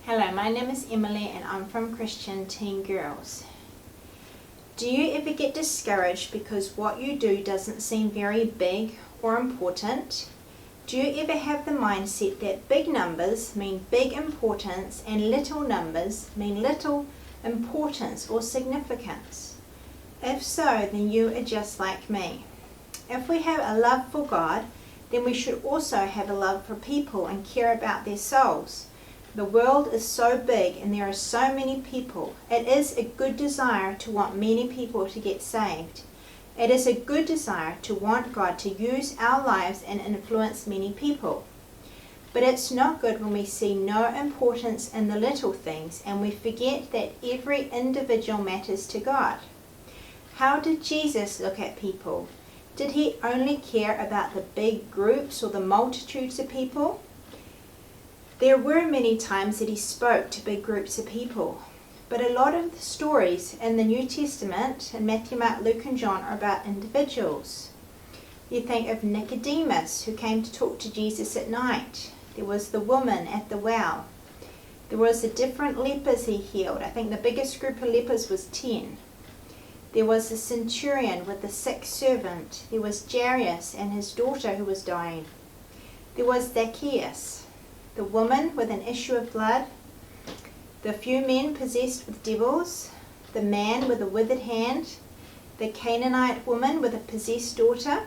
Hello, my name is Emily and I'm from Christian Teen Girls. Do you ever get discouraged because what you do doesn't seem very big or important? Do you ever have the mindset that big numbers mean big importance and little numbers mean little importance or significance? If so, then you are just like me. If we have a love for God, then we should also have a love for people and care about their souls. The world is so big and there are so many people. It is a good desire to want many people to get saved. It is a good desire to want God to use our lives and influence many people. But it's not good when we see no importance in the little things and we forget that every individual matters to God. How did Jesus look at people? Did he only care about the big groups or the multitudes of people? There were many times that he spoke to big groups of people, but a lot of the stories in the New Testament, in Matthew, Mark, Luke and John, are about individuals. You think of Nicodemus, who came to talk to Jesus at night. There was the woman at the well. There was the different lepers he healed. I think the biggest group of lepers was 10. There was the centurion with the sick servant. There was Jairus and his daughter who was dying. There was Zacchaeus, the woman with an issue of blood, the few men possessed with devils, the man with a withered hand, the Canaanite woman with a possessed daughter,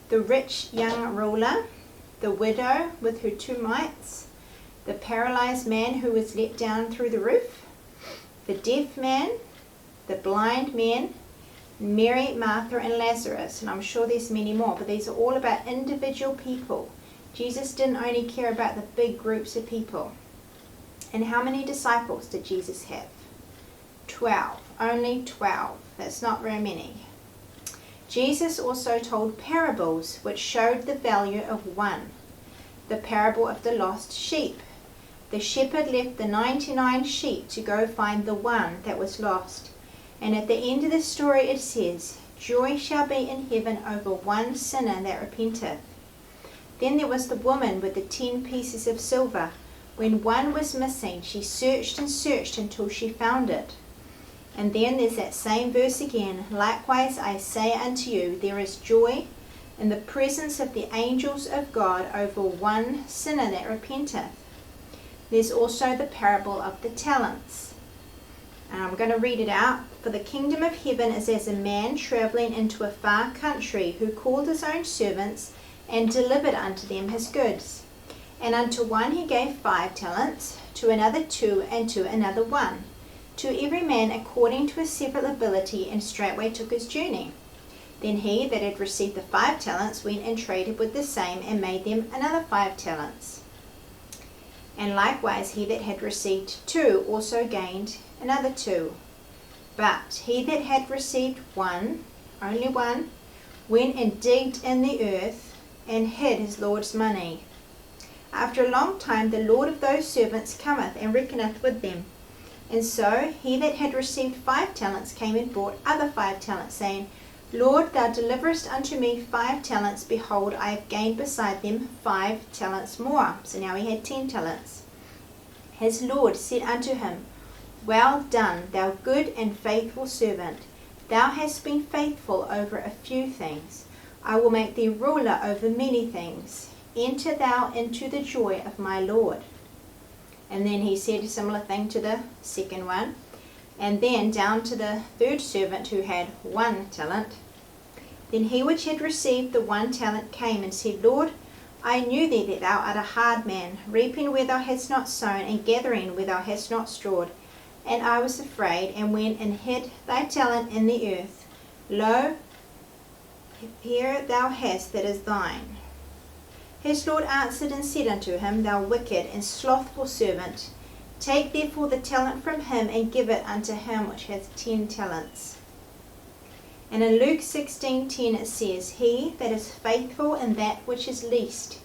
the rich young ruler, the widow with her 2 mites, the paralyzed man who was let down through the roof, the deaf man, the blind men, Mary, Martha and Lazarus, and I'm sure there's many more, but these are all about individual people. Jesus didn't only care about the big groups of people. And how many disciples did Jesus have? 12. Only 12. That's not very many. Jesus also told parables which showed the value of one. The parable of the lost sheep. The shepherd left the 99 sheep to go find the one that was lost. And at the end of the story it says, "Joy shall be in heaven over one sinner that repenteth." Then there was the woman with the 10 pieces of silver. When one was missing, she searched and searched until she found it. And then there's that same verse again. "Likewise I say unto you, there is joy in the presence of the angels of God over one sinner that repenteth." There's also the parable of the talents. And I'm going to read it out. "For the kingdom of heaven is as a man traveling into a far country, who called his own servants and delivered unto them his goods. And unto one he gave 5 talents, to another 2, and to another 1, to every man according to his several ability, and straightway took his journey. Then he that had received the 5 talents went and traded with the same, and made them another 5 talents. And likewise he that had received 2 also gained another 2. But he that had received 1, only 1, went and digged in the earth, and hid his Lord's money. After a long time the Lord of those servants cometh and reckoneth with them. And so he that had received 5 talents came and brought other 5 talents, saying, Lord, thou deliverest unto me 5 talents. Behold, I have gained beside them 5 talents more." So now he had 10 talents. His Lord said unto him, "Well done, thou good and faithful servant. Thou hast been faithful over a few things. I will make thee ruler over many things. Enter thou into the joy of my Lord." And then he said a similar thing to the second one. And then down to the third servant who had 1 talent. Then he which had received the 1 talent came and said, Lord, I knew thee that thou art a hard man, reaping where thou hast not sown, and gathering where thou hast not strawed. And I was afraid, and went and hid thy talent in the earth. Lo, here thou hast that is thine. His Lord answered and said unto him, Thou wicked and slothful servant, take therefore the talent from him, and give it unto him which hath 10 talents. And in Luke 16:10 it says, He that is faithful in that which is least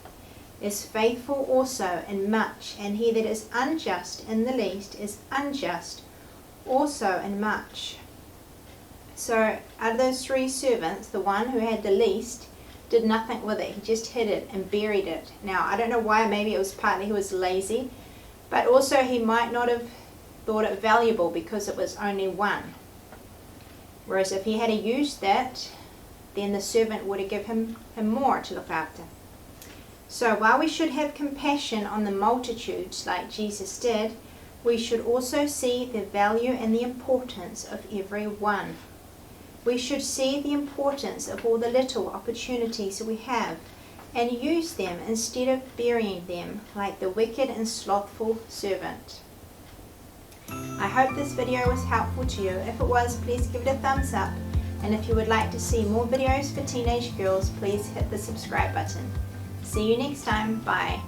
is faithful also in much, and he that is unjust in the least is unjust also in much. So out of those 3 servants, the one who had the least did nothing with it. He just hid it and buried it. Now, I don't know why. Maybe it was partly he was lazy, But also he might not have thought it valuable because it was only one. Whereas if he had used that, then the servant would have given him more to look after. So while we should have compassion on the multitudes like Jesus did, we should also see the value and the importance of every one. We should see the importance of all the little opportunities we have and use them instead of burying them like the wicked and slothful servant. I hope this video was helpful to you. If it was, please give it a thumbs up. And if you would like to see more videos for teenage girls, please hit the subscribe button. See you next time. Bye.